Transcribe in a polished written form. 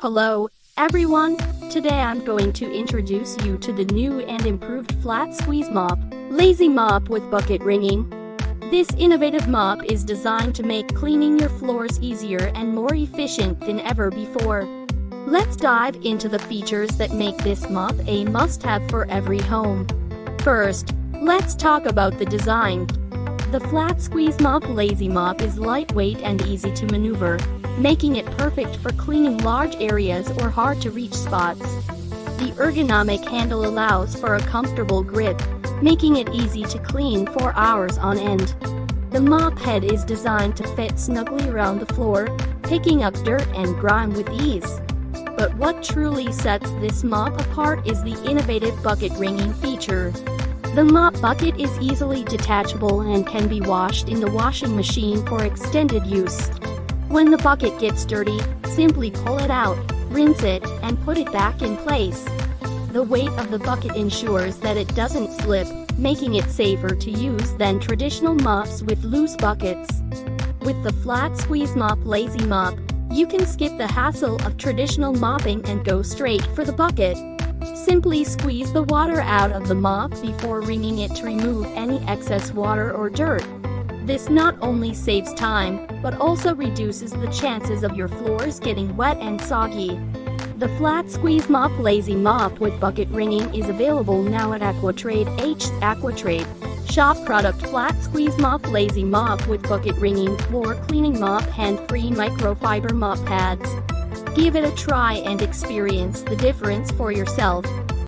Hello, everyone. Today I'm going to introduce you to the new and improved flat squeeze mop, Lazy Mop with Bucket Wringing. This innovative mop is designed to make cleaning your floors easier and more efficient than ever before. Let's dive into the features that make this mop a must-have for every home. First, let's talk about the design. The flat squeeze mop Lazy Mop is lightweight and easy to maneuver, making it perfect for cleaning large areas or hard-to-reach spots. The ergonomic handle allows for a comfortable grip, making it easy to clean for hours on end. The mop head is designed to fit snugly around the floor, picking up dirt and grime with ease. But what truly sets this mop apart is the innovative bucket wringing feature. The mop bucket is easily detachable and can be washed in the washing machine for extended use. When the bucket gets dirty, simply pull it out, rinse it, and put it back in place. The weight of the bucket ensures that it doesn't slip, making it safer to use than traditional mops with loose buckets. With the flat squeeze mop Lazy Mop, you can skip the hassle of traditional mopping and go straight for the bucket. Simply squeeze the water out of the mop before wringing it to remove any excess water or dirt. This not only saves time, but also reduces the chances of your floors getting wet and soggy. The flat squeeze mop Lazy Mop with Bucket Wringing is available now at Aquatrade. Aquatrade. Shop product Flat Squeeze Mop Lazy Mop with Bucket Wringing Floor Cleaning Mop Hand-free microfiber mop pads. Give it a try and experience the difference for yourself.